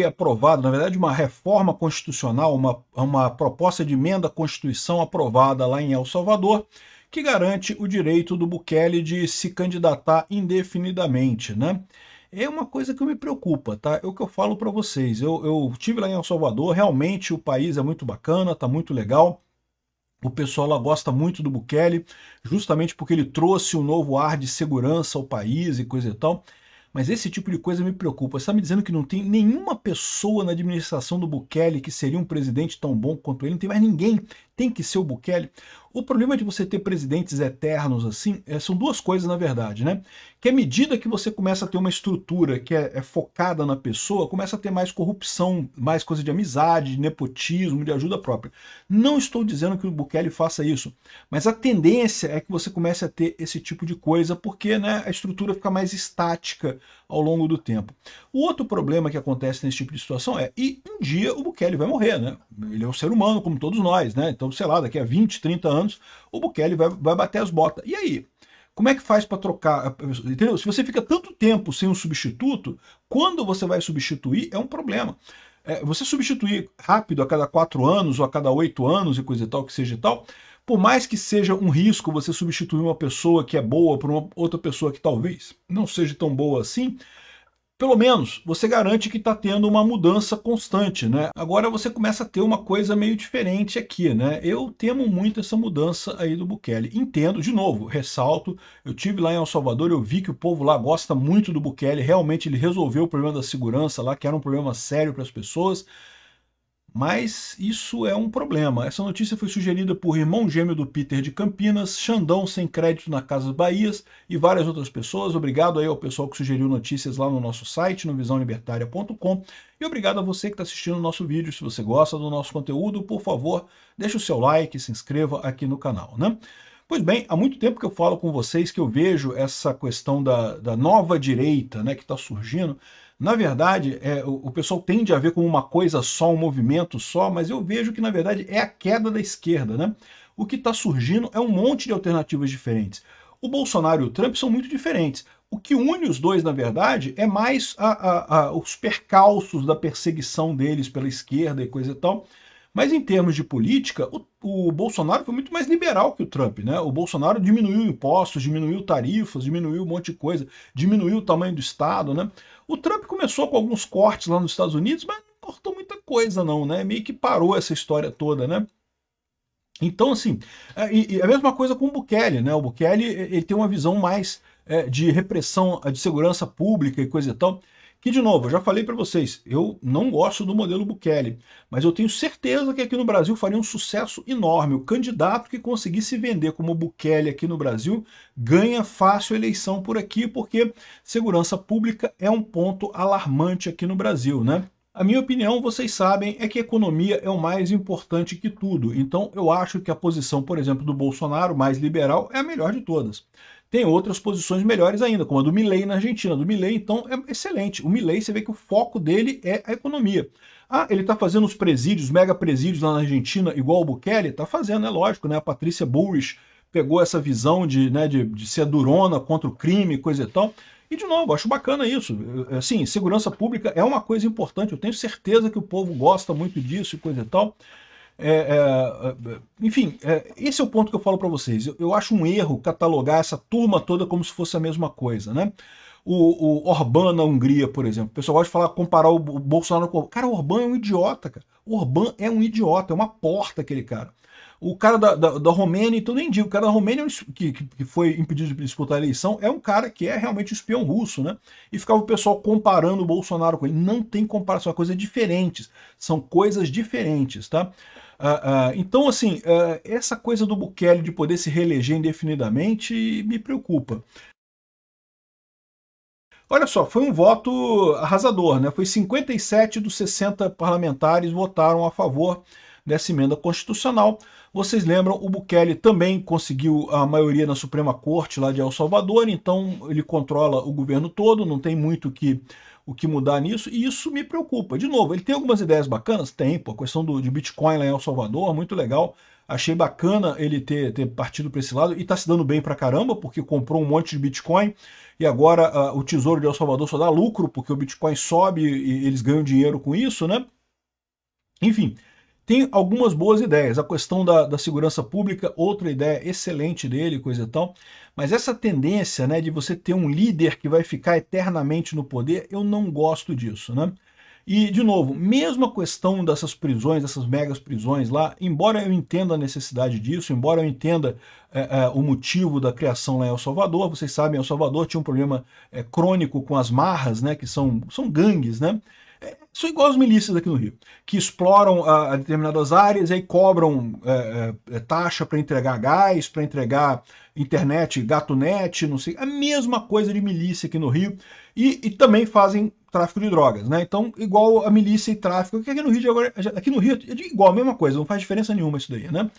aprovado, na verdade, uma reforma constitucional, uma proposta de emenda à Constituição aprovada lá em El Salvador, que garante o direito do Bukele de se candidatar indefinidamente, né? É uma coisa que me preocupa, tá? É o que eu falo para vocês. Eu tive lá em El Salvador, realmente o país é muito bacana, tá muito legal. O pessoal lá gosta muito do Bukele, justamente porque ele trouxe um novo ar de segurança ao país e coisa e tal. Mas esse tipo de coisa me preocupa. Você está me dizendo que não tem nenhuma pessoa na administração do Bukele que seria um presidente tão bom quanto ele? Não tem mais ninguém. Tem que ser o Bukele. O problema de você ter presidentes eternos assim, são duas coisas na verdade, né? Que à medida que você começa a ter uma estrutura que é focada na pessoa, começa a ter mais corrupção, mais coisa de amizade, de nepotismo, de ajuda própria. Não estou dizendo que o Bukele faça isso, mas a tendência é que você comece a ter esse tipo de coisa, porque né, a estrutura fica mais estática ao longo do tempo. O outro problema que acontece nesse tipo de situação e um dia o Bukele vai morrer, né? Ele é um ser humano como todos nós, né? Então, sei lá, daqui a 20, 30 anos, o Bukele vai bater as botas. E aí? Como é que faz para trocar? Entendeu? Se você fica tanto tempo sem um substituto, quando você vai substituir é um problema. Você substituir rápido a cada 4 anos ou a cada 8 anos e coisa e tal, que seja e tal, por mais que seja um risco você substituir uma pessoa que é boa por uma outra pessoa que talvez não seja tão boa assim, pelo menos você garante que está tendo uma mudança constante, né? Agora você começa a ter uma coisa meio diferente aqui, né? Eu temo muito essa mudança aí do Bukele. Entendo, de novo, ressalto, eu tive lá em El Salvador, eu vi que o povo lá gosta muito do Bukele, realmente ele resolveu o problema da segurança lá, que era um problema sério para as pessoas. Mas isso é um problema. Essa notícia foi sugerida por irmão gêmeo do Peter de Campinas, Xandão sem crédito na Casas Bahias e várias outras pessoas. Obrigado aí ao pessoal que sugeriu notícias lá no nosso site, no visãolibertaria.com. E obrigado a você que está assistindo o nosso vídeo. Se você gosta do nosso conteúdo, por favor, deixe o seu like, se inscreva aqui no canal, né? Pois bem, há muito tempo que eu falo com vocês que eu vejo essa questão da nova direita, né, que está surgindo. Na verdade, o pessoal tende a ver como uma coisa só, um movimento só, mas eu vejo que na verdade é a queda da esquerda, né? O que está surgindo é um monte de alternativas diferentes. O Bolsonaro e o Trump são muito diferentes. O que une os dois, na verdade, é mais os percalços da perseguição deles pela esquerda e coisa e tal. Mas em termos de política, o Bolsonaro foi muito mais liberal que o Trump, né? O Bolsonaro diminuiu impostos, diminuiu tarifas, diminuiu um monte de coisa, diminuiu o tamanho do Estado, né? O Trump começou com alguns cortes lá nos Estados Unidos, mas não cortou muita coisa não, né? Meio que parou essa história toda, né? Então, assim, e a mesma coisa com o Bukele, né? O Bukele ele tem uma visão mais de repressão, de segurança pública e coisa e tal, que, de novo, eu já falei para vocês, eu não gosto do modelo Bukele, mas eu tenho certeza que aqui no Brasil faria um sucesso enorme. O candidato que conseguisse vender como Bukele aqui no Brasil ganha fácil eleição por aqui, porque segurança pública é um ponto alarmante aqui no Brasil, né? A minha opinião, vocês sabem, é que a economia é o mais importante que tudo. Então eu acho que a posição, por exemplo, do Bolsonaro, mais liberal, é a melhor de todas. Tem outras posições melhores ainda, como a do Milei na Argentina. Do Milei, então, é excelente. O Milei, você vê que o foco dele é a economia. Ah, ele está fazendo os presídios, mega presídios lá na Argentina, igual o Bukele? Está fazendo, é lógico, né? A Patrícia Bullrich pegou essa visão de ser durona contra o crime, coisa e tal. E, de novo, acho bacana isso. Assim, segurança pública é uma coisa importante. Eu tenho certeza que o povo gosta muito disso e coisa e tal. Enfim, esse é o ponto que eu falo para vocês. Eu acho um erro catalogar essa turma toda como se fosse a mesma coisa, né? O Orbán na Hungria, por exemplo. O pessoal gosta de falar, comparar o Bolsonaro com o... Cara, o Orbán é um idiota, cara. O Orbán é um idiota, é uma porta aquele cara. O cara da Romênia, então nem digo, o cara da Romênia que foi impedido de disputar a eleição é um cara que é realmente um espião russo, né? E ficava o pessoal comparando o Bolsonaro com ele. Não tem comparação, são coisas diferentes. São coisas diferentes, tá? Então, assim, essa coisa do Bukele de poder se reeleger indefinidamente me preocupa. Olha só, foi um voto arrasador, né? Foi 57 dos 60 parlamentares votaram a favor dessa emenda constitucional. Vocês lembram, o Bukele também conseguiu a maioria na Suprema Corte lá de El Salvador, então ele controla o governo todo, não tem muito o que mudar nisso, e isso me preocupa. De novo, ele tem algumas ideias bacanas? Tem, pô, a questão de Bitcoin lá em El Salvador, muito legal. Achei bacana ele ter partido para esse lado, e está se dando bem pra caramba, porque comprou um monte de Bitcoin, e agora o Tesouro de El Salvador só dá lucro, porque o Bitcoin sobe e eles ganham dinheiro com isso, né? Enfim, tem algumas boas ideias. A questão da segurança pública, outra ideia excelente dele, coisa e tal. Mas essa tendência, né, de você ter um líder que vai ficar eternamente no poder, eu não gosto disso, né? E, de novo, mesmo a questão dessas prisões, dessas megas prisões lá, embora eu entenda a necessidade disso, embora eu entenda o motivo da criação lá em El Salvador, vocês sabem, El Salvador tinha um problema crônico com as marras, né, que são gangues, né? São igual as milícias aqui no Rio, que exploram a determinadas áreas e aí cobram taxa para entregar gás, para entregar internet, gatonet, não sei, a mesma coisa de milícia aqui no Rio, e também fazem tráfico de drogas, né? Então, igual a milícia e tráfico, que aqui no Rio, aqui no Rio é igual, a mesma coisa, não faz diferença nenhuma isso daí, né?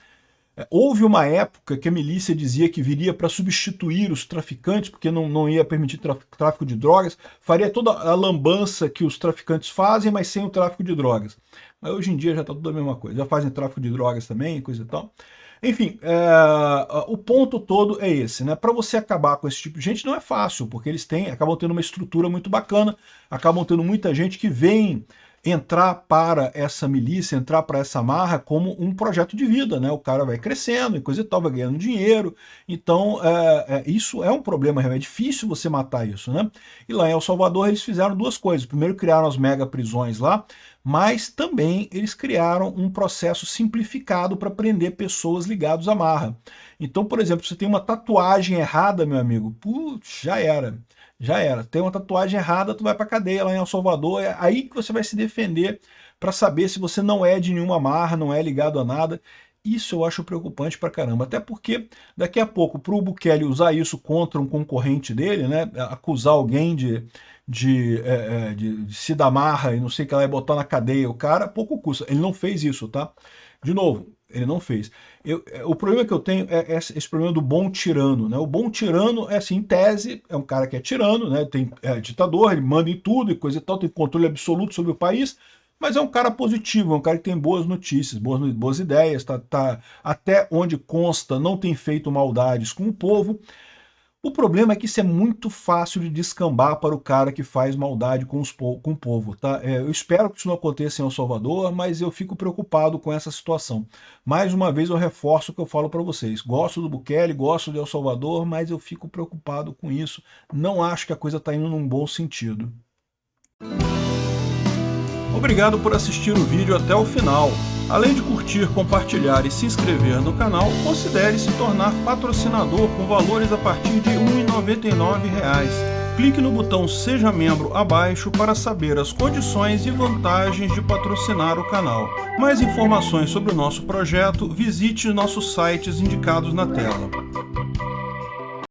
Houve uma época que a milícia dizia que viria para substituir os traficantes, porque não ia permitir tráfico de drogas, faria toda a lambança que os traficantes fazem, mas sem o tráfico de drogas. Mas hoje em dia já está tudo a mesma coisa, já fazem tráfico de drogas também, coisa e tal. Enfim, o ponto todo é esse, né? Para você acabar com esse tipo de gente não é fácil, porque eles acabam tendo uma estrutura muito bacana, acabam tendo muita gente que vem entrar para essa milícia, entrar para essa marra como um projeto de vida, né? O cara vai crescendo e coisa e tal, vai ganhando dinheiro. Então, isso é um problema, é difícil você matar isso, né? E lá em El Salvador eles fizeram duas coisas. Primeiro criaram as mega prisões lá, mas também eles criaram um processo simplificado para prender pessoas ligadas à marra. Então, por exemplo, se você tem uma tatuagem errada, meu amigo, putz, já era. Já era. Tem uma tatuagem errada, tu vai pra cadeia lá em El Salvador, é aí que você vai se defender para saber se você não é de nenhuma marra, não é ligado a nada. Isso eu acho preocupante pra caramba, até porque daqui a pouco pro Bukele usar isso contra um concorrente dele, né, acusar alguém de se dar marra e não sei o que lá, e botar na cadeia o cara, pouco custa. Ele não fez isso, tá? De novo, ele não fez. O problema que eu tenho é esse problema do bom tirano, né? O bom tirano é assim, em tese, é um cara que é tirano, né? É ditador, ele manda em tudo e coisa e tal, tem controle absoluto sobre o país, mas é um cara positivo, é um cara que tem boas notícias, boas ideias, até onde consta, não tem feito maldades com o povo. O problema é que isso é muito fácil de descambar para o cara que faz maldade com o povo, tá? Eu espero que isso não aconteça em El Salvador, mas eu fico preocupado com essa situação. Mais uma vez eu reforço o que eu falo para vocês. Gosto do Bukele, gosto de El Salvador, mas eu fico preocupado com isso. Não acho que a coisa está indo num bom sentido. Obrigado por assistir o vídeo até o final. Além de curtir, compartilhar e se inscrever no canal, considere se tornar patrocinador com valores a partir de R$ 1,99. Clique no botão Seja Membro abaixo para saber as condições e vantagens de patrocinar o canal. Mais informações sobre o nosso projeto, visite nossos sites indicados na tela.